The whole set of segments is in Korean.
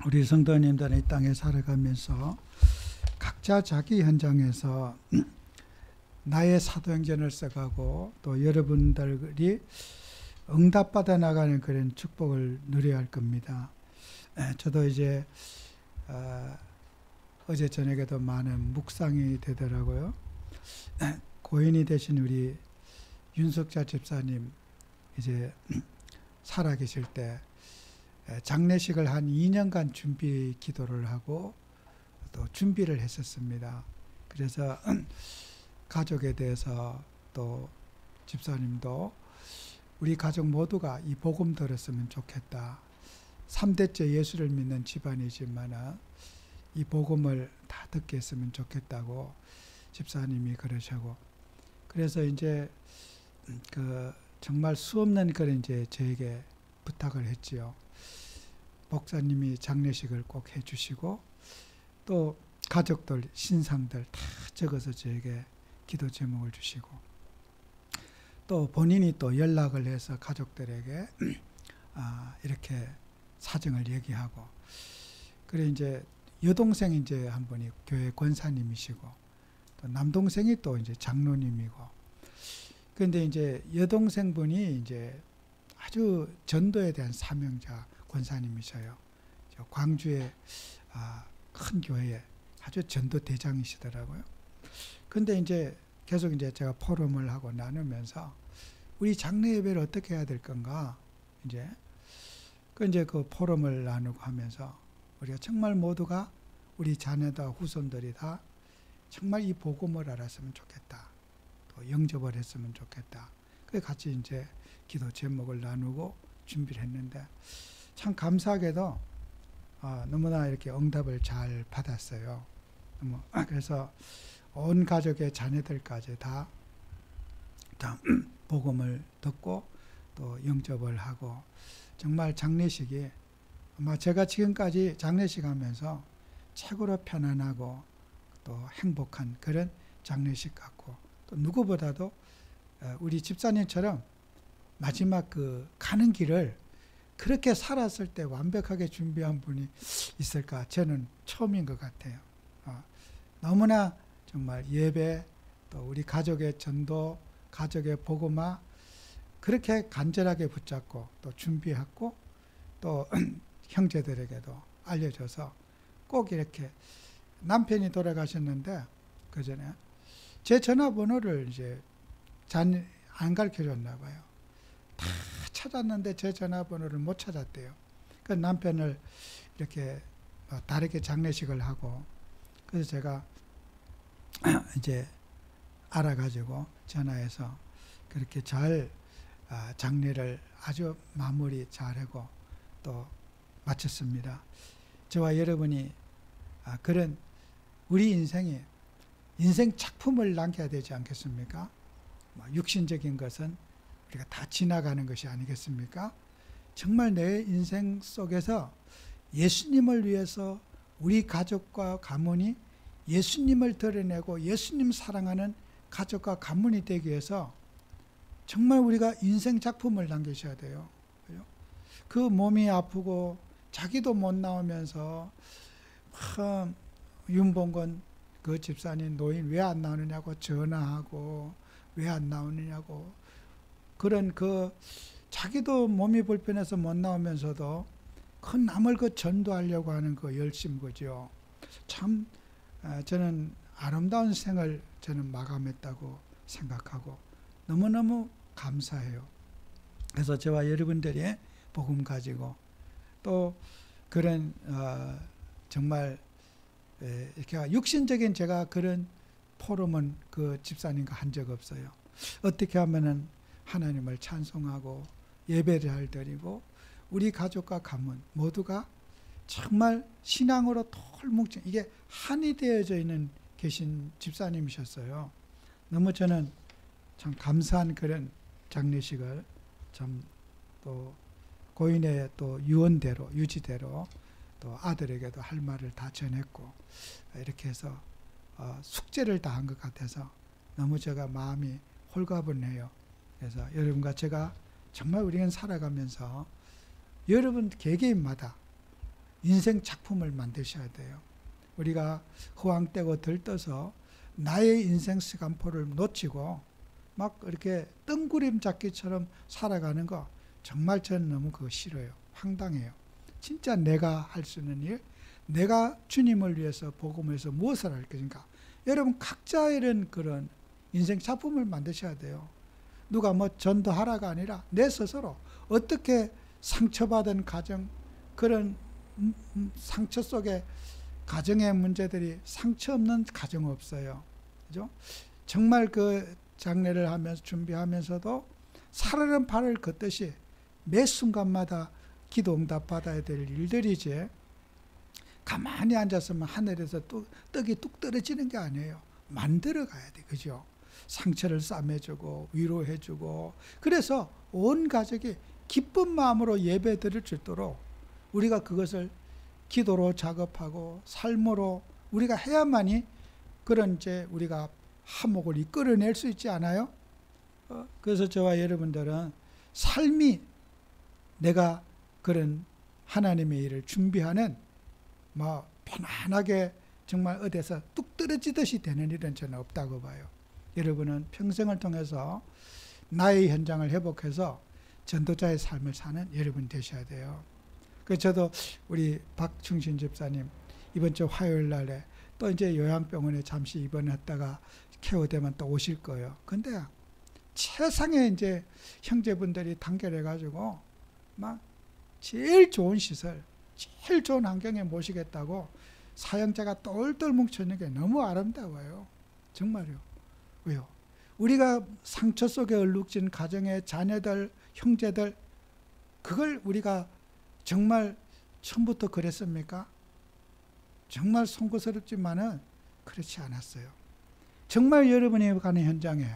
우리 성도님들은 이 땅에 살아가면서 각자 자기 현장에서 나의 사도행전을 써가고 또 여러분들이 응답받아 나가는 그런 축복을 누려야 할 겁니다. 저도 이제 어제 저녁에도 많은 묵상이 되더라고요. 고인이 되신 우리 윤석자 집사님 이제 살아계실 때 장례식을 한 2년간 준비 기도를 하고 또 준비를 했었습니다. 그래서 가족에 대해서 또 집사님도 우리 가족 모두가 이 복음 들었으면 좋겠다. 3대째 예수를 믿는 집안이지만 이 복음을 다 듣게 했으면 좋겠다고 집사님이 그러시고, 그래서 이제 정말 수없는 그런 이제 저에게 부탁을 했지요. 목사님이 장례식을 꼭 해주시고 또 가족들 신상들 다 적어서 저에게 기도 제목을 주시고, 또 본인이 또 연락을 해서 가족들에게 이렇게 사정을 얘기하고, 그래 이제 여동생이 이제 한 분이 교회 권사님이시고 또 남동생이 또 이제 장로님이고, 그런데 이제 여동생분이 이제 아주 전도에 대한 사명자 권사님이셔요. 광주의 큰 교회에 아주 전도 대장이시더라고요. 근데 이제 계속 이제 제가 포럼을 하고 나누면서 우리 장례 예배를 어떻게 해야 될 건가, 이제 그 포럼을 나누고 하면서 우리가 정말 모두가 우리 자녀다 후손들이 다 정말 이 복음을 알았으면 좋겠다. 또 영접을 했으면 좋겠다. 그래서 같이 이제 기도 제목을 나누고 준비를 했는데 참 감사하게도 너무나 이렇게 응답을 잘 받았어요. 그래서 온 가족의 자녀들까지 다 복음을 듣고 또 영접을 하고, 정말 장례식이 아마 제가 지금까지 장례식 하면서 최고로 편안하고 또 행복한 그런 장례식 같고, 또 누구보다도 우리 집사님처럼 마지막 가는 길을 그렇게 살았을 때 완벽하게 준비한 분이 있을까? 저는 처음인 것 같아요. 너무나 정말 예배, 또 우리 가족의 전도, 가족의 복음화 그렇게 간절하게 붙잡고 또 준비했고, 또 형제들에게도 알려줘서 꼭 이렇게, 남편이 돌아가셨는데 그 전에 제 전화번호를 이제 안 가르쳐줬나 봐요. 다 찾았는데 제 전화번호를 못 찾았대요. 그 남편을 이렇게 다르게 장례식을 하고, 그래서 제가 이제 알아가지고 전화해서 그렇게 잘 장례를 아주 마무리 잘하고 또 마쳤습니다. 저와 여러분이 그런 우리 인생에 인생 작품을 남겨야 되지 않겠습니까? 육신적인 것은 우리가 다 지나가는 것이 아니겠습니까? 정말 내 인생 속에서 예수님을 위해서 우리 가족과 가문이 예수님을 드러내고 예수님 사랑하는 가족과 가문이 되기 위해서 정말 우리가 인생 작품을 남기셔야 돼요. 그 몸이 아프고 자기도 못 나오면서 윤봉건 그 집사님 노인 왜 안 나오느냐고 전화하고 왜 안 나오느냐고, 그런 자기도 몸이 불편해서 못 나오면서도 그 남을 전도하려고 하는 열심 거죠. 참 저는 아름다운 생을 저는 마감했다고 생각하고 너무너무 감사해요. 그래서 저와 여러분들이 복음 가지고 또 그런 정말 이렇게 육신적인 제가 그런 포럼은 그 집사님과 한 적 없어요. 어떻게 하면은 하나님을 찬송하고 예배를 잘 드리고 우리 가족과 가문 모두가 정말 신앙으로 털뭉쳐 이게 한이 되어져 있는 계신 집사님이셨어요. 너무 저는 참 감사한 그런 장례식을 참 또 고인의 또 유언대로 유지대로 또 아들에게도 할 말을 다 전했고, 이렇게 해서 숙제를 다 한 것 같아서 너무 제가 마음이 홀가분해요. 그래서 여러분과 제가 정말 우리는 살아가면서 여러분 개개인마다 인생 작품을 만드셔야 돼요. 우리가 허황되고 들떠서 나의 인생 시간표를 놓치고 막 이렇게 뜬구름 잡기처럼 살아가는 거 정말 저는 너무 그거 싫어요. 황당해요. 진짜 내가 할 수 있는 일, 내가 주님을 위해서 복음을 위해서 무엇을 할 것인가. 여러분 각자 이런 그런 인생 작품을 만드셔야 돼요. 누가 뭐 전도하라가 아니라 내 스스로 어떻게 상처받은 가정, 그런 상처 속에 가정의 문제들이 상처 없는 가정 없어요. 그죠? 정말 그 장례를 하면서 준비하면서도 살얼음 발을 걷듯이 매 순간마다 기도 응답 받아야 될 일들이지, 가만히 앉았으면 하늘에서 떡이 뚝 떨어지는 게 아니에요. 만들어 가야 돼. 그죠? 상처를 싸매주고 위로해주고, 그래서 온 가족이 기쁜 마음으로 예배 드릴 수 있도록 우리가 그것을 기도로 작업하고 삶으로 우리가 해야만이 그런 이제 우리가 화목을 이끌어낼 수 있지 않아요? 그래서 저와 여러분들은 삶이 내가 그런 하나님의 일을 준비하는 뭐 편안하게 정말 어디서 뚝 떨어지듯이 되는 일은 저는 없다고 봐요. 여러분은 평생을 통해서 나의 현장을 회복해서 전도자의 삶을 사는 여러분 되셔야 돼요. 그래서 저도 우리 박충신 집사님 이번 주 화요일 날에 또 이제 요양병원에 잠시 입원했다가 케어되면 또 오실 거예요. 근데 최상의 이제 형제분들이 단결해가지고 막 제일 좋은 시설, 제일 좋은 환경에 모시겠다고 사형자가 똘똘 뭉쳐있는 게 너무 아름다워요. 정말요. 왜요? 우리가 상처 속에 얼룩진 가정의 자녀들, 형제들, 그걸 우리가 정말 처음부터 그랬습니까? 정말 송구스럽지만은 그렇지 않았어요. 정말 여러분이 가는 현장에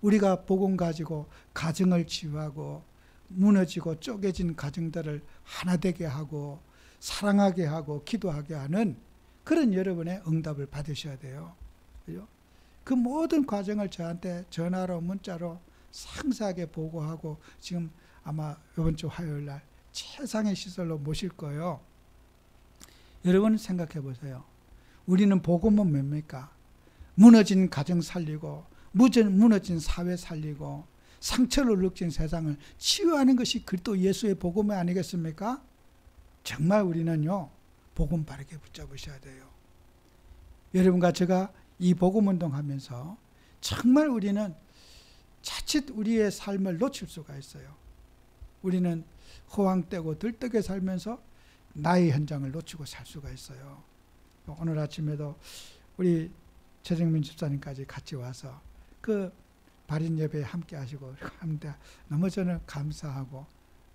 우리가 복음 가지고 가정을 치유하고 무너지고 쪼개진 가정들을 하나 되게 하고 사랑하게 하고 기도하게 하는 그런 여러분의 응답을 받으셔야 돼요. 그죠? 그 모든 과정을 저한테 전화로 문자로 상세하게 보고하고 지금 아마 이번 주 화요일 날 최상의 시설로 모실 거예요. 여러분 생각해 보세요. 우리는 복음은 뭡니까? 무너진 가정 살리고 무너진 사회 살리고 상처를 느낀 세상을 치유하는 것이 그리스도 예수의 복음 아니겠습니까? 정말 우리는요, 복음 바르게 붙잡으셔야 돼요. 여러분과 제가 이 복음 운동하면서 정말 우리는 자칫 우리의 삶을 놓칠 수가 있어요. 우리는 허황되고 들뜨게 살면서 나의 현장을 놓치고 살 수가 있어요. 오늘 아침에도 우리 최정민 집사님까지 같이 와서 그 발인 예배에 함께 하시고 하는데 너무 저는 감사하고,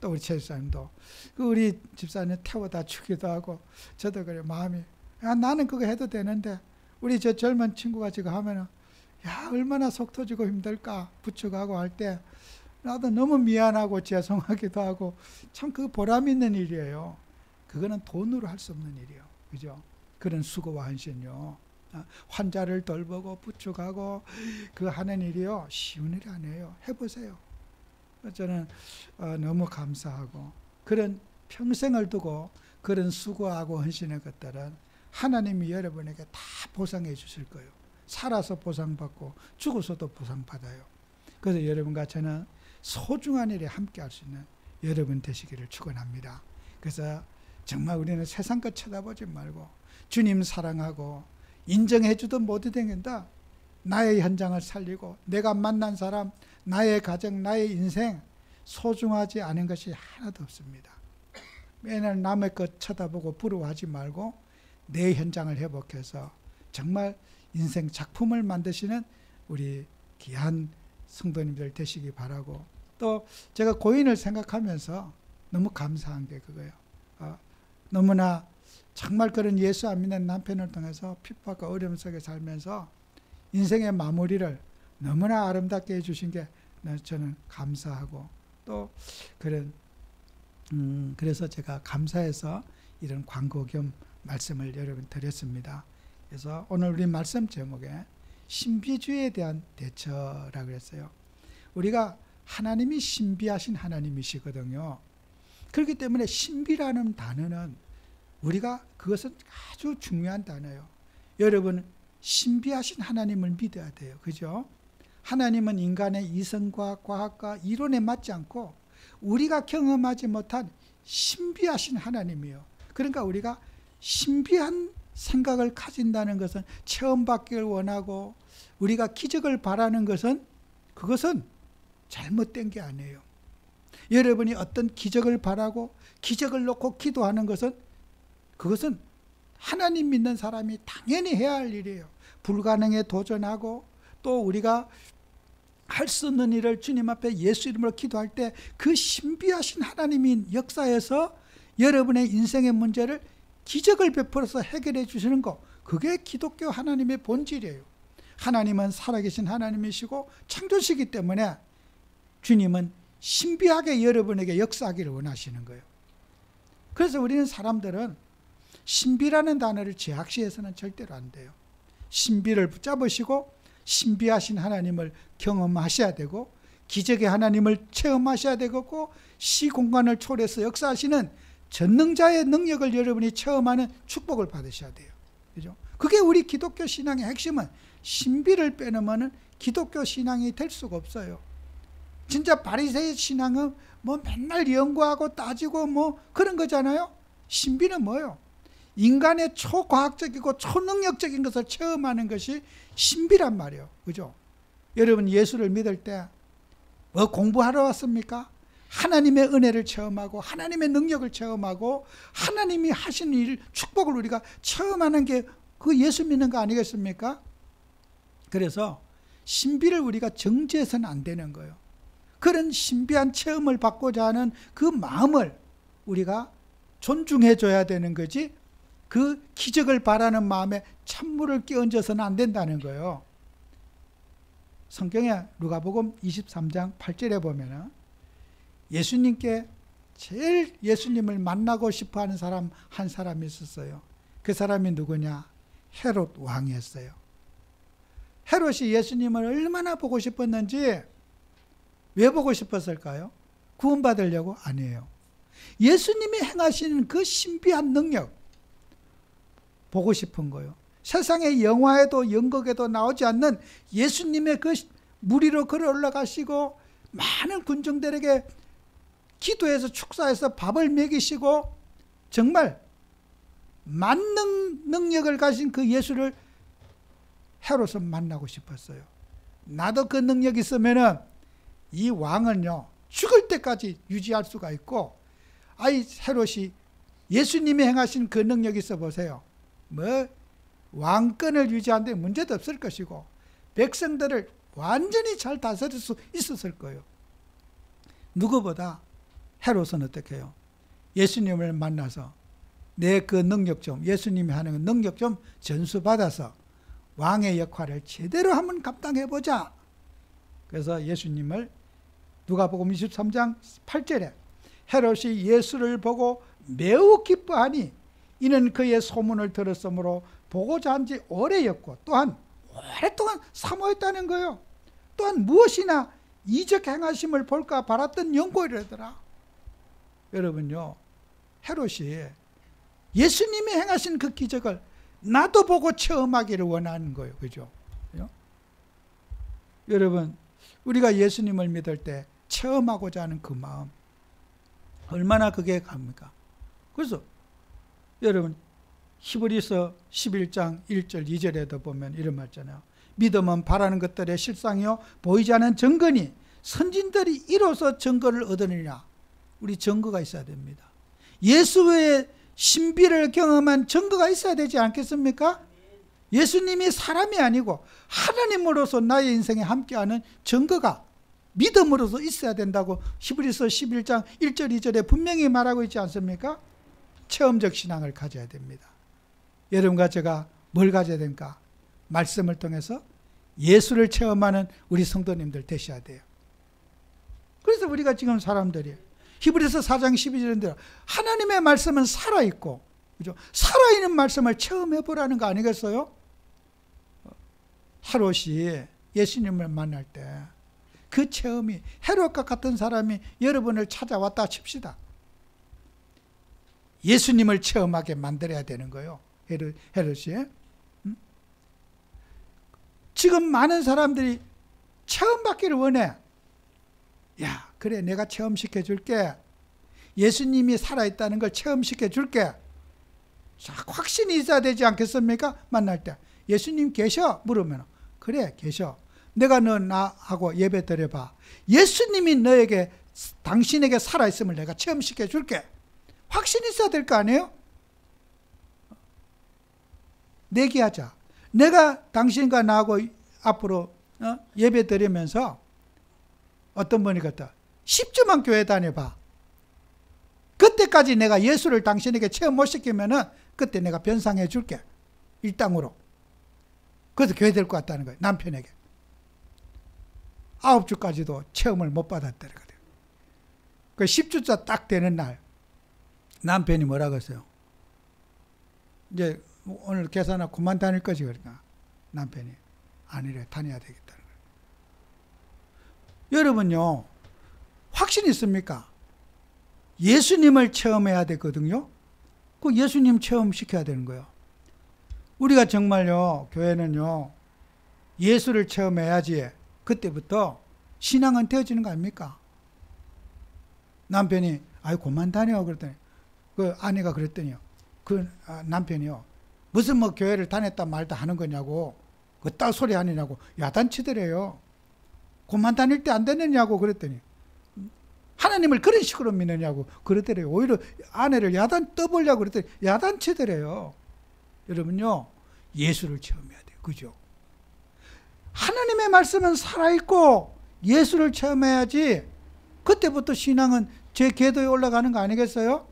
또 우리 최 집사님도 그 우리 집사님 태워다 주기도 하고, 저도 그래 마음이, 야 나는 그거 해도 되는데 우리 저 젊은 친구가 지금 하면은 야 얼마나 속 터지고 힘들까 부축하고 할 때 나도 너무 미안하고 죄송하기도 하고, 참 그 보람 있는 일이에요. 그거는 돈으로 할 수 없는 일이에요. 그죠? 그런 수고와 헌신요. 환자를 돌보고 부축하고 그 하는 일이요, 쉬운 일이 아니에요. 해보세요. 저는 너무 감사하고, 그런 평생을 두고 그런 수고하고 헌신의 것들은 하나님이 여러분에게 다 보상해 주실 거예요. 살아서 보상받고 죽어서도 보상받아요. 그래서 여러분과 저는 소중한 일에 함께 할 수 있는 여러분 되시기를 축원합니다. 그래서 정말 우리는 세상 것 쳐다보지 말고 주님 사랑하고 인정해주도 못 되겠다. 나의 현장을 살리고 내가 만난 사람, 나의 가정, 나의 인생 소중하지 않은 것이 하나도 없습니다. 맨날 남의 것 쳐다보고 부러워하지 말고 내 현장을 회복해서 정말 인생 작품을 만드시는 우리 귀한 성도님들 되시기 바라고, 또 제가 고인을 생각하면서 너무 감사한 게 그거예요. 너무나 정말 그런 예수 안 믿는 남편을 통해서 핍박과 어려움 속에 살면서 인생의 마무리를 너무나 아름답게 해주신 게 저는 감사하고, 또 그런 그래서 제가 감사해서 이런 광고 겸 말씀을 여러분 드렸습니다. 그래서 오늘 우리 말씀 제목에 신비주의에 대한 대처라고 그랬어요. 우리가 하나님이 신비하신 하나님이시거든요. 그렇기 때문에 신비라는 단어는 우리가 그것은 아주 중요한 단어예요. 여러분, 신비하신 하나님을 믿어야 돼요. 그죠? 하나님은 인간의 이성과 과학과 이론에 맞지 않고 우리가 경험하지 못한 신비하신 하나님이에요. 그러니까 우리가 신비한 생각을 가진다는 것은, 체험받기를 원하고 우리가 기적을 바라는 것은, 그것은 잘못된 게 아니에요. 여러분이 어떤 기적을 바라고 기적을 놓고 기도하는 것은, 그것은 하나님 믿는 사람이 당연히 해야 할 일이에요. 불가능에 도전하고 또 우리가 할 수 없는 일을 주님 앞에 예수 이름으로 기도할 때 그 신비하신 하나님이 역사에서 여러분의 인생의 문제를 기적을 베풀어서 해결해 주시는 것, 그게 기독교 하나님의 본질이에요. 하나님은 살아계신 하나님이시고 창조시기 때문에 주님은 신비하게 여러분에게 역사하기를 원하시는 거예요. 그래서 우리는 사람들은 신비라는 단어를 제약시해서는 절대로 안 돼요. 신비를 붙잡으시고 신비하신 하나님을 경험하셔야 되고 기적의 하나님을 체험하셔야 되고 시공간을 초월해서 역사하시는 전능자의 능력을 여러분이 체험하는 축복을 받으셔야 돼요. 그죠? 그게 우리 기독교 신앙의 핵심은, 신비를 빼놓으면 기독교 신앙이 될 수가 없어요. 진짜 바리새의 신앙은 뭐 맨날 연구하고 따지고 뭐 그런 거잖아요. 신비는 뭐예요? 인간의 초과학적이고 초능력적인 것을 체험하는 것이 신비란 말이에요. 그죠? 여러분, 예수를 믿을 때 뭐 공부하러 왔습니까? 하나님의 은혜를 체험하고 하나님의 능력을 체험하고 하나님이 하시는 일, 축복을 우리가 체험하는 게 그 예수 믿는 거 아니겠습니까? 그래서 신비를 우리가 정죄해서는 안 되는 거예요. 그런 신비한 체험을 받고자 하는 그 마음을 우리가 존중해 줘야 되는 거지, 그 기적을 바라는 마음에 찬물을 끼얹어서는 안 된다는 거예요. 성경에 누가복음 23장 8절에 보면은 예수님께 제일 예수님을 만나고 싶어 하는 사람 한 사람이 있었어요. 그 사람이 누구냐? 헤롯 왕이었어요. 헤롯이 예수님을 얼마나 보고 싶었는지, 왜 보고 싶었을까요? 구원받으려고? 아니에요. 예수님이 행하시는 그 신비한 능력 보고 싶은 거예요. 세상의 영화에도 연극에도 나오지 않는 예수님의 그 물 위로 걸어 올라가시고 많은 군중들에게 기도해서 축사해서 밥을 먹이시고 정말 만능 능력을 가진 그 예수를 헤롯은 만나고 싶었어요. 나도 그 능력이 있으면은 이 왕은요 죽을 때까지 유지할 수가 있고, 아이 헤롯이 예수님이 행하신 그 능력이 있어 보세요. 뭐 왕권을 유지하는데 문제도 없을 것이고 백성들을 완전히 잘 다스릴 수 있었을 거예요. 누구보다 헤롯은 어떻게 해요? 예수님을 만나서 내 그 능력 좀, 예수님이 하는 능력 좀 전수받아서 왕의 역할을 제대로 한번 감당해보자. 그래서 예수님을 누가복음 23장 8절에 헤롯이 예수를 보고 매우 기뻐하니 이는 그의 소문을 들었으므로 보고자 한 지 오래였고 또한 오랫동안 사모했다는 거예요. 또한 무엇이나 이적 행하심을 볼까 바랐던 연고이라더라. 여러분요, 헤롯이 예수님이 행하신 그 기적을 나도 보고 체험하기를 원하는 거예요. 그죠? 여러분, 우리가 예수님을 믿을 때 체험하고자 하는 그 마음, 얼마나 그게 갑니까? 그래서 여러분, 히브리서 11장 1절 2절에도 보면 이런 말 있잖아요. 믿음은 바라는 것들의 실상이요 보이지 않은 증거니 선진들이 이로써 증거를 얻으느냐. 우리 증거가 있어야 됩니다. 예수의 신비를 경험한 증거가 있어야 되지 않겠습니까? 예수님이 사람이 아니고 하나님으로서 나의 인생에 함께하는 증거가 믿음으로서 있어야 된다고 히브리서 11장 1절 2절에 분명히 말하고 있지 않습니까? 체험적 신앙을 가져야 됩니다. 여러분과 제가 뭘 가져야 됩니까? 말씀을 통해서 예수를 체험하는 우리 성도님들 되셔야 돼요. 그래서 우리가 지금 사람들이 히브리서 4장 12절인데 하나님의 말씀은 살아있고, 그죠? 살아있는 말씀을 체험해보라는 거 아니겠어요? 헤롯이 예수님을 만날 때 그 체험이, 헤롯과 같은 사람이 여러분을 찾아왔다 칩시다. 예수님을 체험하게 만들어야 되는 거예요. 헤롯이. 지금 많은 사람들이 체험받기를 원해. 야, 그래, 내가 체험시켜 줄게. 예수님이 살아있다는 걸 체험시켜 줄게. 확신이 있어야 되지 않겠습니까? 만날 때. 예수님 계셔? 물으면, 그래, 계셔. 내가 너 나하고 예배 드려봐. 예수님이 너에게, 당신에게 살아있음을 내가 체험시켜 줄게. 확신이 있어야 될 거 아니에요? 내기하자. 내가 당신과 나하고 앞으로 예배 드리면서 어떤 분이 그랬다. 10주만 교회 다녀봐. 그때까지 내가 예수를 당신에게 체험 못 시키면은 그때 내가 변상해 줄게. 일당으로. 그래서 교회 될 것 같다는 거예요. 남편에게. 9주까지도 체험을 못 받았더라고요. 그 10주차 딱 되는 날 남편이 뭐라고 했어요? 이제 오늘 계산하고 그만 다닐 거지. 그러니까 남편이 아니래, 다녀야 되겠다는 거예요. 여러분요, 확신 있습니까? 예수님을 체험해야 되거든요. 그 예수님 체험시켜야 되는 거예요. 우리가 정말요, 교회는요, 예수를 체험해야지 그때부터 신앙은 되어지는 거 아닙니까? 남편이 아이 그만 다녀 그랬더니 그 아내가 그랬더니요, 그 남편이요, 무슨 뭐 교회를 다녔다 말다 하는 거냐고, 그 딱 소리 하느냐고 야단치더래요. 그만 다닐 때 안 되느냐고 그랬더니 하나님을 그런 식으로 믿느냐고 그러더래요. 오히려 아내를 야단 떠보려고 그랬더니 야단치더래요. 여러분요, 예수를 체험해야 돼요. 그죠? 하나님의 말씀은 살아있고 예수를 체험해야지 그때부터 신앙은 제 궤도에 올라가는 거 아니겠어요?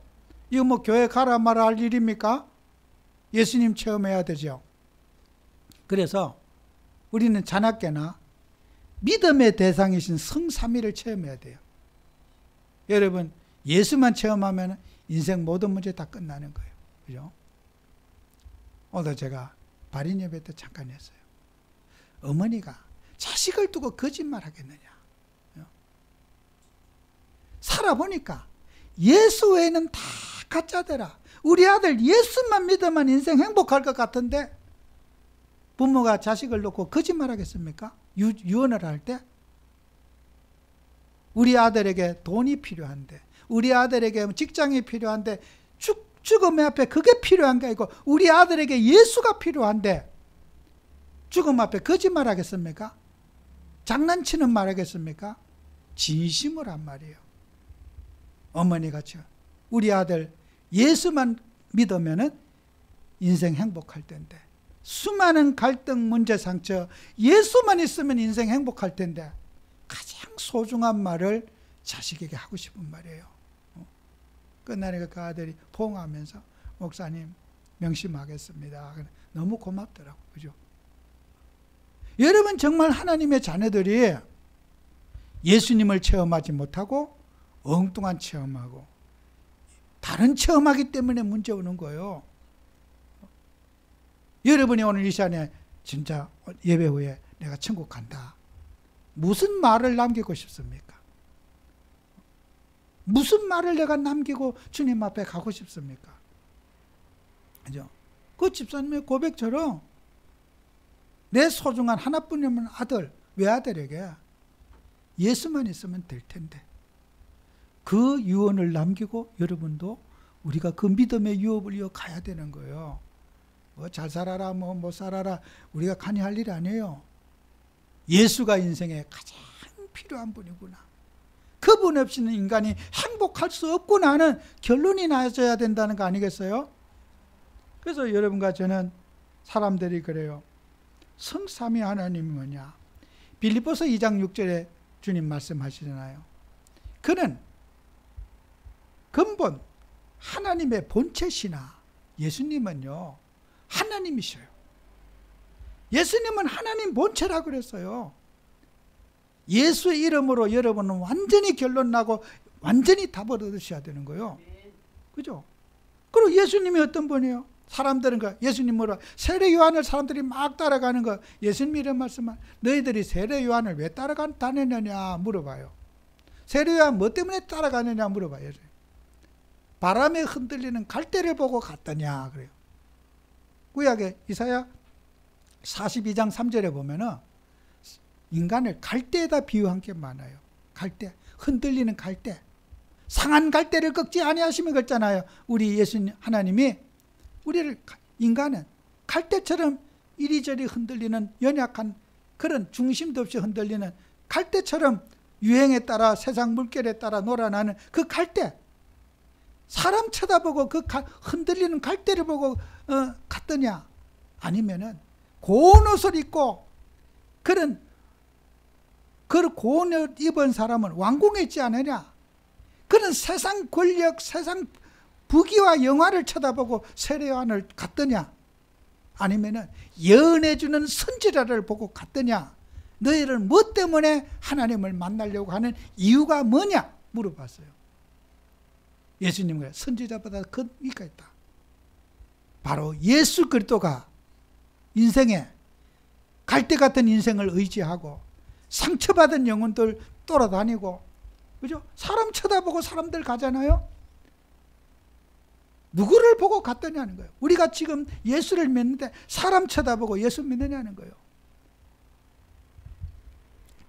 이거 뭐 교회 가라 마라 할 일입니까? 예수님 체험해야 되죠. 그래서 우리는 자나깨나 믿음의 대상이신 성삼위를 체험해야 돼요. 여러분, 예수만 체험하면 인생 모든 문제 다 끝나는 거예요. 그죠? 오늘 제가 발인 예배 때 잠깐 했어요. 어머니가 자식을 두고 거짓말 하겠느냐. 살아보니까 예수 외에는 다 가짜더라. 우리 아들 예수만 믿으면 인생 행복할 것 같은데 부모가 자식을 놓고 거짓말 하겠습니까? 유언을 할 때? 우리 아들에게 돈이 필요한데, 우리 아들에게 직장이 필요한데, 죽음 앞에 그게 필요한 게 아니고 우리 아들에게 예수가 필요한데 죽음 앞에 거짓말 하겠습니까? 장난치는 말 하겠습니까? 진심을 한 말이에요. 어머니같이 우리 아들 예수만 믿으면은 인생 행복할 텐데, 수많은 갈등, 문제, 상처, 예수만 있으면 인생 행복할 텐데 가장 소중한 말을 자식에게 하고 싶은 말이에요. 끝나니까 그 아들이 포옹하면서 목사님 명심하겠습니다. 너무 고맙더라고. 그죠? 여러분, 정말 하나님의 자녀들이 예수님을 체험하지 못하고 엉뚱한 체험하고 다른 체험하기 때문에 문제 오는 거예요. 여러분이 오늘 이 시간에 진짜 예배 후에 내가 천국 간다. 무슨 말을 남기고 싶습니까? 무슨 말을 내가 남기고 주님 앞에 가고 싶습니까? 그죠? 그 집사님의 고백처럼 내 소중한 하나뿐이면 아들, 외아들에게 예수만 있으면 될 텐데 그 유언을 남기고 여러분도 우리가 그 믿음의 유업을 이어가야 되는 거예요. 뭐 잘 살아라, 뭐 못 살아라, 우리가 간이 할 일이 아니에요. 예수가 인생에 가장 필요한 분이구나. 그분 없이는 인간이 행복할 수 없구나 하는 결론이 나져야 된다는 거 아니겠어요? 그래서 여러분과 저는 사람들이 그래요. 성삼위 하나님이 뭐냐? 빌립보서 2장 6절에 주님 말씀하시잖아요. 그는 근본 하나님의 본체시나 예수님은요 하나님이셔요. 예수님은 하나님 본체라고 그랬어요. 예수의 이름으로 여러분은 완전히 결론 나고 완전히 답을 얻으셔야 되는 거예요. 그죠? 그리고 예수님이 어떤 분이에요? 사람들은 예수님으로 세례 요한을 사람들이 막 따라가는 거, 예수님이 이런 말씀을, 너희들이 세례 요한을 왜 따라다녔느냐 물어봐요. 세례 요한 뭐 때문에 따라가느냐 물어봐요. 바람에 흔들리는 갈대를 보고 갔더냐 그래요. 구약의 이사야 42장 3절에 보면은 인간을 갈대에다 비유한 게 많아요. 갈대, 흔들리는 갈대. 상한 갈대를 꺾지 아니하시면 그랬잖아요. 우리 예수님 하나님이 우리를, 인간은 갈대처럼 이리저리 흔들리는 연약한 그런 중심도 없이 흔들리는 갈대처럼 유행에 따라 세상 물결에 따라 놀아나는 그 갈대. 사람 쳐다보고 그 흔들리는 갈대를 보고 갔더냐? 아니면은 고운 옷을 입고 그런 고운 옷 입은 사람은 왕궁에 있지 않느냐? 그런 세상 권력, 세상 부귀와 영화를 쳐다보고 세례요한을 갔더냐? 아니면은 예언해주는 선지자를 보고 갔더냐? 너희를 뭐 때문에 하나님을 만나려고 하는 이유가 뭐냐? 물어봤어요. 예수님은 선지자보다 큰 이가 있다. 바로 예수 그리스도가 인생에 갈대 같은 인생을 의지하고 상처받은 영혼들 돌아다니고, 그죠? 사람 쳐다보고 사람들 가잖아요. 누구를 보고 갔더냐는 거예요. 우리가 지금 예수를 믿는데 사람 쳐다보고 예수 믿느냐는 거예요.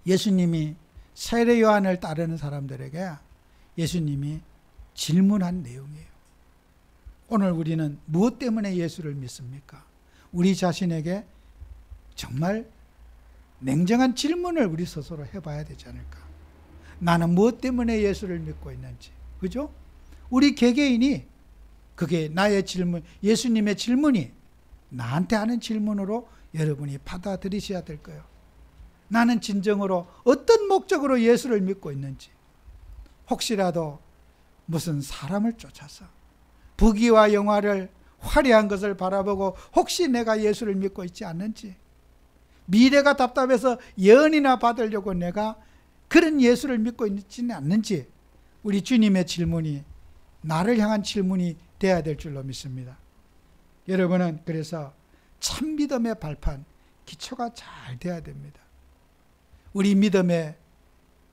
예수님이 세례 요한을 따르는 사람들에게 예수님이 질문한 내용이에요. 오늘 우리는 무엇 때문에 예수를 믿습니까? 우리 자신에게 정말 냉정한 질문을 우리 스스로 해봐야 되지 않을까? 나는 무엇 때문에 예수를 믿고 있는지, 그죠? 우리 개개인이 그게 나의 질문, 예수님의 질문이 나한테 하는 질문으로 여러분이 받아들이셔야 될 거예요. 나는 진정으로 어떤 목적으로 예수를 믿고 있는지, 혹시라도 무슨 사람을 쫓아서 부귀와 영화를 화려한 것을 바라보고 혹시 내가 예수를 믿고 있지 않는지, 미래가 답답해서 예언이나 받으려고 내가 그런 예수를 믿고 있지는 않는지, 우리 주님의 질문이 나를 향한 질문이 돼야 될 줄로 믿습니다. 여러분은 그래서 참 믿음의 발판, 기초가 잘 돼야 됩니다. 우리 믿음의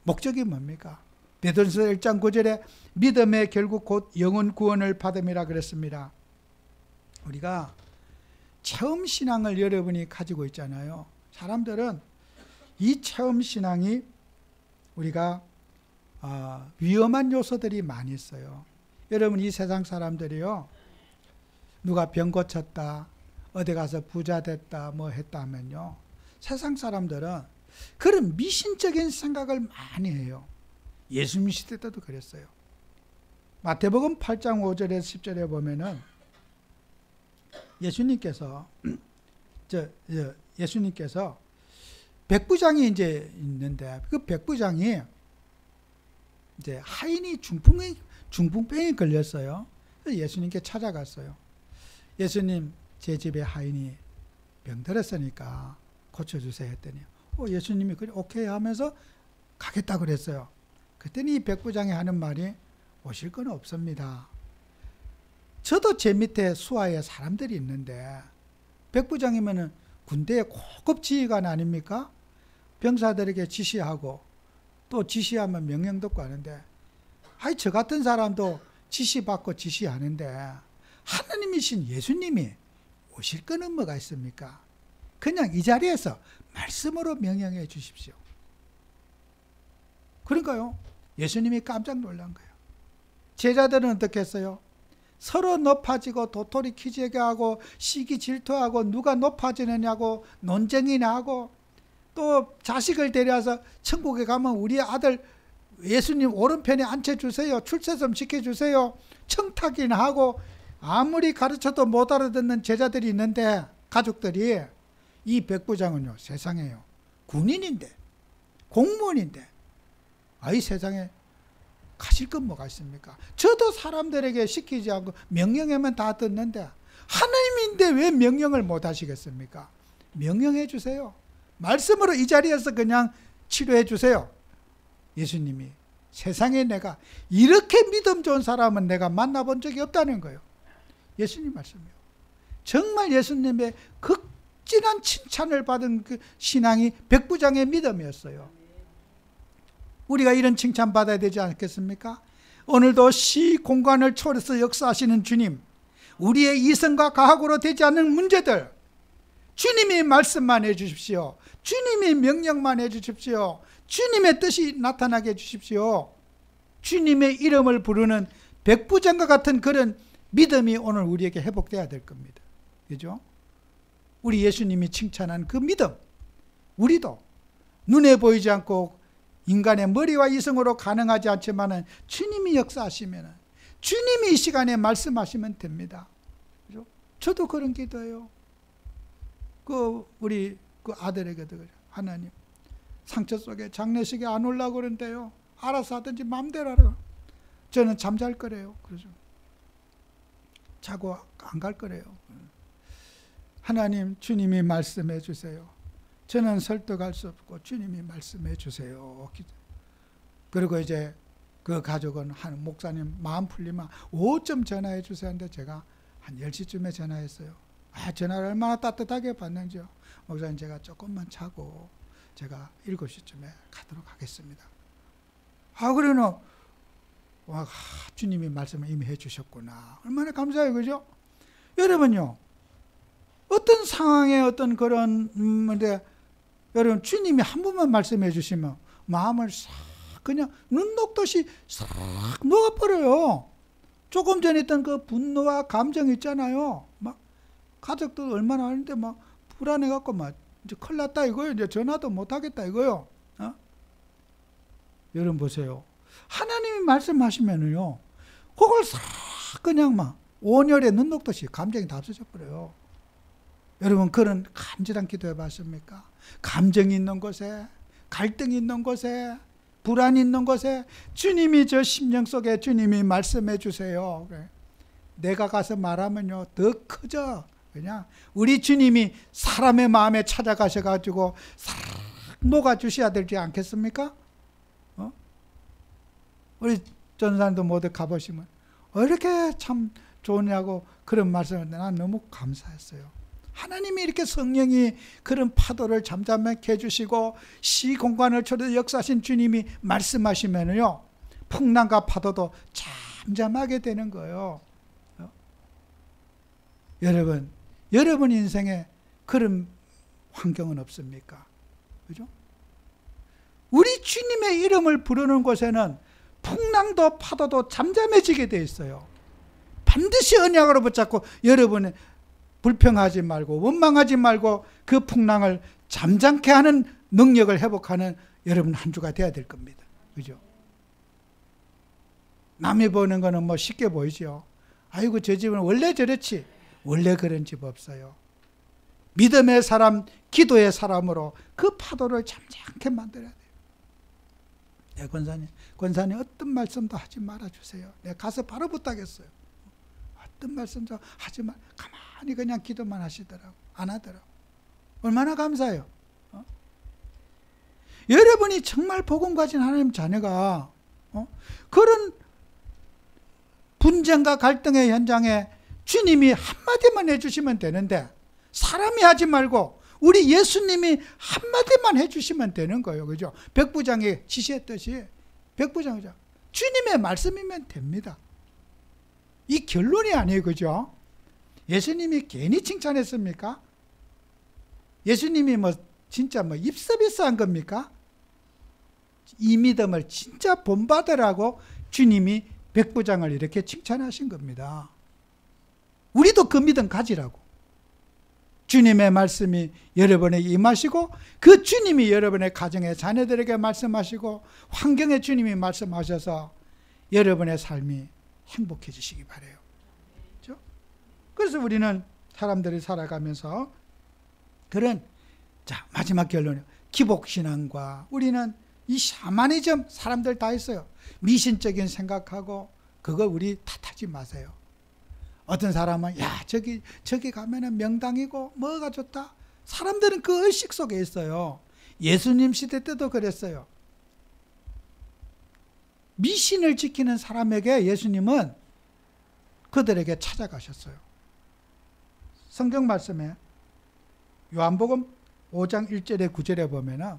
목적이 뭡니까? 베드로서 1장 9절에 믿음의 결국 곧 영혼 구원을 받음이라 그랬습니다. 우리가 체험 신앙을 여러분이 가지고 있잖아요. 사람들은 이 체험 신앙이 우리가 위험한 요소들이 많이 있어요. 여러분, 이 세상 사람들이요, 누가 병 고쳤다, 어디 가서 부자 됐다, 뭐 했다 하면요, 세상 사람들은 그런 미신적인 생각을 많이 해요. 예수님 시대 때도 그랬어요. 마태복음 8장 5절에서 10절에 보면은 예수님께서 백부장이 이제 있는데, 그 백부장이 이제 하인이 중풍병에 걸렸어요. 그래서 예수님께 찾아갔어요. 예수님, 제 집에 하인이 병들었으니까 고쳐주세요 했더니, 예수님이 그래 오케이 하면서 가겠다 그랬어요. 그랬더니 이 백부장이 하는 말이, 오실 건 없습니다. 저도 제 밑에 수하에 사람들이 있는데, 백부장이면은 군대의 고급 지휘관 아닙니까? 병사들에게 지시하고 또 지시하면 명령 듣고 하는데, 저 같은 사람도 지시받고 지시하는데 하나님이신 예수님이 오실 거는 뭐가 있습니까? 그냥 이 자리에서 말씀으로 명령해 주십시오. 그러니까요, 예수님이 깜짝 놀란 거예요. 제자들은 어떻게 했어요? 서로 높아지고 도토리 키재게 하고 시기 질투하고 누가 높아지느냐고 논쟁이나 하고, 또 자식을 데려와서 천국에 가면 우리 아들 예수님 오른편에 앉혀주세요, 출세 좀 시켜주세요, 청탁이나 하고, 아무리 가르쳐도 못 알아듣는 제자들이 있는데, 가족들이, 이 백부장은요, 세상에요, 군인인데 공무원인데 이 세상에 가실 건 뭐가 있습니까? 저도 사람들에게 시키지 않고 명령하면 다 듣는데 하나님인데 왜 명령을 못 하시겠습니까? 명령해 주세요. 말씀으로 이 자리에서 그냥 치료해 주세요. 예수님이, 세상에 내가 이렇게 믿음 좋은 사람은 내가 만나본 적이 없다는 거예요. 예수님 말씀이요. 정말 예수님의 극진한 칭찬을 받은 그 신앙이 백부장의 믿음이었어요. 우리가 이런 칭찬 받아야 되지 않겠습니까? 오늘도 시 공간을 초월해서 역사하시는 주님, 우리의 이성과 과학으로 되지 않는 문제들, 주님이 말씀만 해주십시오. 주님이 명령만 해주십시오. 주님의 뜻이 나타나게 해주십시오. 주님의 이름을 부르는 백부장과 같은 그런 믿음이 오늘 우리에게 회복돼야 될 겁니다. 그죠? 우리 예수님이 칭찬한 그 믿음, 우리도 눈에 보이지 않고 인간의 머리와 이성으로 가능하지 않지만 주님이 역사하시면, 주님이 이 시간에 말씀하시면 됩니다. 그죠? 저도 그런 기도해요. 우리 아들에게도 그래요. 하나님, 상처 속에 장례식에 안 오려고 그러는데요, 알아서 하든지 마음대로 하라고. 저는 잠잘 거래요. 그러죠. 자고 안 갈 거래요. 하나님, 주님이 말씀해 주세요. 저는 설득할 수 없고 주님이 말씀해 주세요. 그리고 이제 그 가족은 한 목사님 마음 풀리면 5점 전화해 주세요 하는데 제가 한 10시쯤에 전화했어요. 전화를 얼마나 따뜻하게 받는지요. 목사님, 제가 조금만 자고 제가 7시쯤에 가도록 하겠습니다. 그러는 주님이 말씀을 이미 해주셨구나. 얼마나 감사해요. 그죠? 여러분요, 어떤 상황에 어떤 그런 여러분, 주님이 한 번만 말씀해 주시면 마음을 싹 그냥 눈 녹듯이 싹 녹아버려요. 조금 전에 있던 그 분노와 감정 있잖아요. 막 가족들 얼마나 하는데 막 불안해갖고 막 이제 큰일 났다 이거요. 이제 전화도 못 하겠다 이거요. 여러분 보세요. 하나님이 말씀하시면은요, 그걸 싹 그냥 막 온열에 눈 녹듯이 감정이 다 없어져 버려요. 여러분, 그런 간절한 기도 해봤습니까? 감정이 있는 곳에, 갈등이 있는 곳에, 불안이 있는 곳에 주님이 저 심령 속에 주님이 말씀해 주세요. 내가 가서 말하면요 더 커져. 그냥 우리 주님이 사람의 마음에 찾아가셔가지고 싹 녹아주셔야 되지 않겠습니까? 우리 전사님도 모두 가보시면 이렇게 참 좋으냐고 그런 말씀을 난 너무 감사했어요. 하나님이 이렇게 성령이 그런 파도를 잠잠하게 해주시고 시공간을 초월해서 역사하신 주님이 말씀하시면요, 풍랑과 파도도 잠잠하게 되는 거예요. 여러분 인생에 그런 환경은 없습니까? 그죠? 우리 주님의 이름을 부르는 곳에는 풍랑도 파도도 잠잠해지게 돼 있어요. 반드시 언약으로 붙잡고 여러분은 불평하지 말고 원망하지 말고 그 풍랑을 잠잠케 하는 능력을 회복하는 여러분 한 주가 돼야 될 겁니다. 그죠? 남이 보는 거는 뭐 쉽게 보이죠. 아이고, 저 집은 원래 저렇지. 원래 그런 집 없어요. 믿음의 사람, 기도의 사람으로 그 파도를 잠잠케 만들어야 돼요. 네, 권사님 어떤 말씀도 하지 말아주세요. 내가 가서 바로 부탁했어요. 어떤 말씀도 하지 말, 가만히 그냥 기도만 하시더라고. 안 하더라고. 얼마나 감사해요. 여러분이 정말 복음 가진 하나님 자녀가 그런 분쟁과 갈등의 현장에 주님이 한마디만 해주시면 되는데, 사람이 하지 말고 우리 예수님이 한마디만 해주시면 되는 거예요. 그죠? 백부장이 지시했듯이 백부장이죠. 주님의 말씀이면 됩니다. 이 결론이 아니에요. 그죠? 예수님이 괜히 칭찬했습니까? 예수님이 진짜 입서비서한 겁니까? 이 믿음을 진짜 본받으라고 주님이 백부장을 이렇게 칭찬하신 겁니다. 우리도 그 믿음 가지라고. 주님의 말씀이 여러분에게 임하시고 그 주님이 여러분의 가정의 자녀들에게 말씀하시고 환경에 주님이 말씀하셔서 여러분의 삶이 행복해지시기 바라요. 그렇죠? 그래서 우리는 사람들이 살아가면서 그런, 자, 마지막 결론이에요. 기복신앙과 우리는 이 샤머니즘 사람들 다 있어요. 미신적인 생각하고 그거 우리 탓하지 마세요. 어떤 사람은 저기 가면은 명당이고 뭐가 좋다. 사람들은 그 의식 속에 있어요. 예수님 시대 때도 그랬어요. 미신을 지키는 사람에게 예수님은 그들에게 찾아가셨어요. 성경 말씀에 요한복음 5장 1절에 9절에 보면은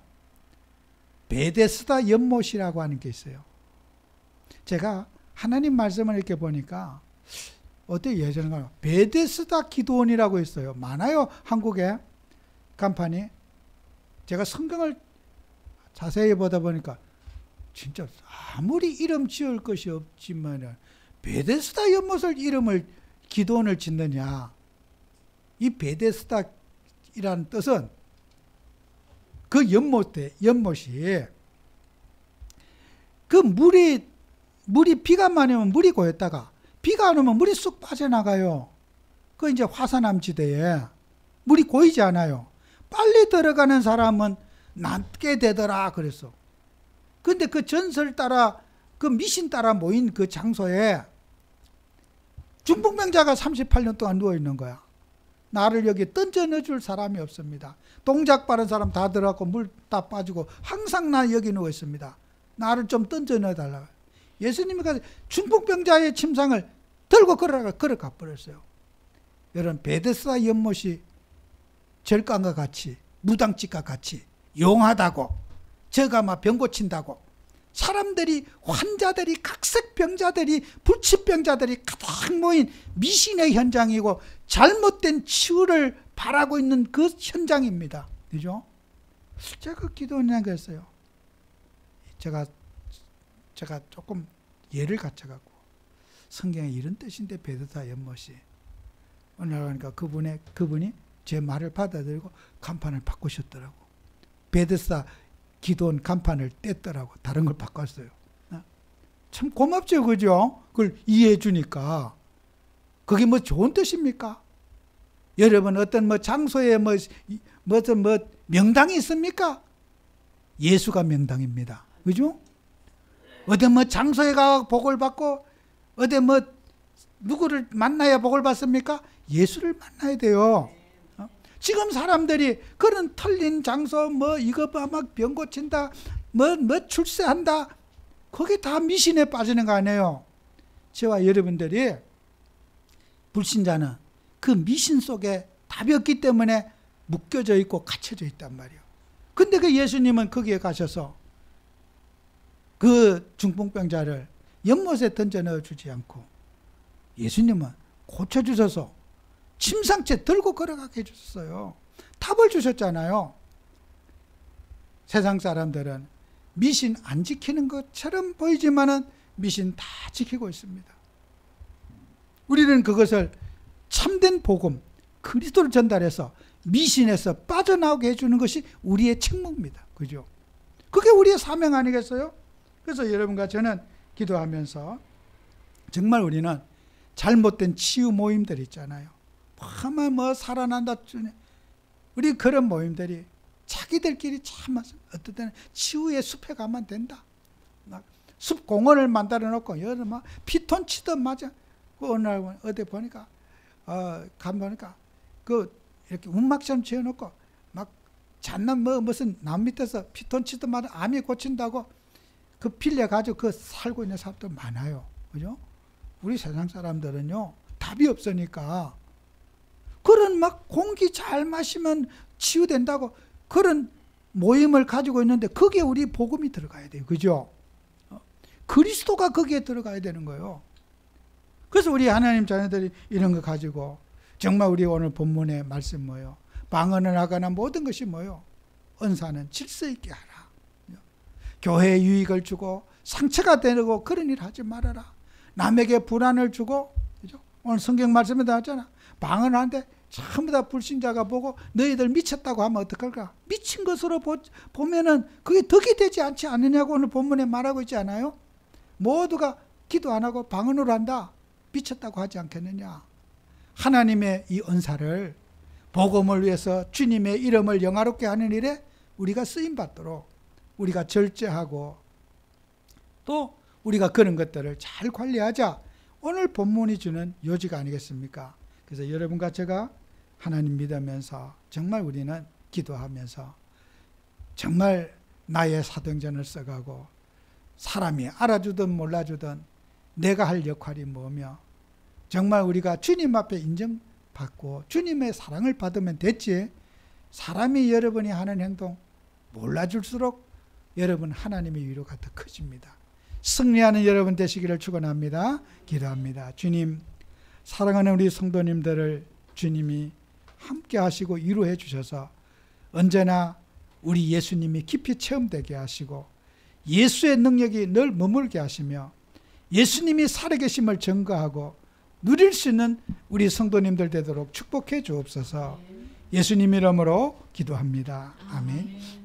베데스다 연못이라고 하는 게 있어요. 제가 하나님 말씀을 이렇게 보니까 어때 예전에 베데스다 기도원이라고 있어요. 많아요. 한국에 간판이. 제가 성경을 자세히 보다 보니까 진짜 아무리 이름 지을 것이 없지만 베데스다 연못을 이름을 기도원을 짓느냐. 이 베데스다이라는 뜻은 그 연못이 그 물이 비가 많이 오면 물이 고였다가 비가 안 오면 물이 쑥 빠져나가요. 그 이제 화산암 지대에 물이 고이지 않아요. 빨리 들어가는 사람은 낫게 되더라 그랬어. 근데 그 전설 따라 그 미신 따라 모인 그 장소에 중풍병자가 38년 동안 누워 있는 거야. 나를 여기 던져 넣어줄 사람이 없습니다. 동작 빠른 사람 다 들어가고 물 다 빠지고 항상 나 여기 누워 있습니다. 나를 좀 던져 넣어달라고. 예수님이 중풍병자의 침상을 들고 걸어가 버렸어요. 여러분 베데스다 연못이 절간과 같이 무당집과 같이 용하다고 저가 막 병 고친다고 사람들이 환자들이 각색 병자들이 불치병자들이 가득 모인 미신의 현장이고 잘못된 치유를 바라고 있는 그 현장입니다. 그죠? 제가 기도원이라고 했어요. 제가 조금 예를 갖춰갖고 성경에 이런 뜻인데 베데스다 연못이 어느 날 가니까 그분이 제 말을 받아들이고 간판을 바꾸셨더라고. 베데스다 기도원 간판을 뗐더라고. 다른 걸 바꿨어요. 참 고맙죠, 그죠? 그걸 이해해 주니까. 그게 뭐 좋은 뜻입니까? 여러분 어떤 뭐 장소에 무슨 명당이 있습니까? 예수가 명당입니다. 그죠? 어디 뭐 장소에 가 복을 받고 어디 뭐 누구를 만나야 복을 받습니까? 예수를 만나야 돼요. 지금 사람들이 그런 털린 장소 뭐 이거 봐 막 병 고친다 뭐 출세한다 그게 다 미신에 빠지는 거 아니에요. 저와 여러분들이 불신자는 그 미신 속에 답이 없기 때문에 묶여져 있고 갇혀져 있단 말이에요. 근데 그 예수님은 거기에 가셔서 그 중풍병자를 연못에 던져 넣어주지 않고 예수님은 고쳐주셔서 침상째 들고 걸어가게 해주셨어요. 답을 주셨잖아요. 세상 사람들은 미신 안 지키는 것처럼 보이지만은 미신 다 지키고 있습니다. 우리는 그것을 참된 복음, 그리스도를 전달해서 미신에서 빠져나오게 해주는 것이 우리의 책무입니다. 그죠? 그게 우리의 사명 아니겠어요? 그래서 여러분과 저는 기도하면서 정말 우리는 잘못된 치유 모임들 있잖아요. 뭐 살아난다. 우리 그런 모임들이 자기들끼리 참 어떨 때는 치유의 숲에 가면 된다. 숲 공원을 만들어 놓고 여름 막 피톤 치듯 맞아. 그 어느 날 어디 보니까 가보니까 그 이렇게 움막처럼 지어놓고 막 잣난 무슨 나무 밑에서 피톤 치듯 맞아 암이 고친다고 그 빌려 가지고 그 살고 있는 사람들 많아요. 그죠? 우리 세상 사람들은요 답이 없으니까. 그런 막 공기 잘 마시면 치유된다고 그런 모임을 가지고 있는데 거기에 우리 복음이 들어가야 돼요. 그죠? 그리스도가 거기에 들어가야 되는 거예요. 그래서 우리 하나님 자녀들이 이런 거 가지고 정말 우리 오늘 본문의 말씀 뭐예요? 방언을 하거나 모든 것이 뭐예요? 은사는 질서 있게 하라. 교회에 유익을 주고 상처가 되고 그런 일 하지 말아라. 남에게 불안을 주고 그죠? 오늘 성경 말씀에 나왔잖아. 방언을 하는데 전부 다 불신자가 보고 너희들 미쳤다고 하면 어떡할까? 미친 것으로 보면은 그게 덕이 되지 않지 않느냐고 오늘 본문에 말하고 있지 않아요? 모두가 기도 안 하고 방언으로 한다. 미쳤다고 하지 않겠느냐? 하나님의 이 은사를 복음을 위해서 주님의 이름을 영화롭게 하는 일에 우리가 쓰임 받도록 우리가 절제하고 또 우리가 그런 것들을 잘 관리하자. 오늘 본문이 주는 요지가 아니겠습니까? 그래서 여러분과 제가 하나님 믿으면서 정말 우리는 기도하면서 정말 나의 사도행전을 써가고 사람이 알아주든 몰라주든 내가 할 역할이 뭐며 정말 우리가 주님 앞에 인정받고 주님의 사랑을 받으면 됐지. 사람이 여러분이 하는 행동 몰라줄수록 여러분 하나님의 위로가 더 커집니다. 승리하는 여러분 되시기를 축원합니다. 기도합니다. 주님, 사랑하는 우리 성도님들을 주님이 함께 하시고 위로해 주셔서 언제나 우리 예수님이 깊이 체험되게 하시고 예수의 능력이 늘 머물게 하시며 예수님이 살아계심을 증거하고 누릴 수 있는 우리 성도님들 되도록 축복해 주옵소서. 예수님 이름으로 기도합니다. 아멘.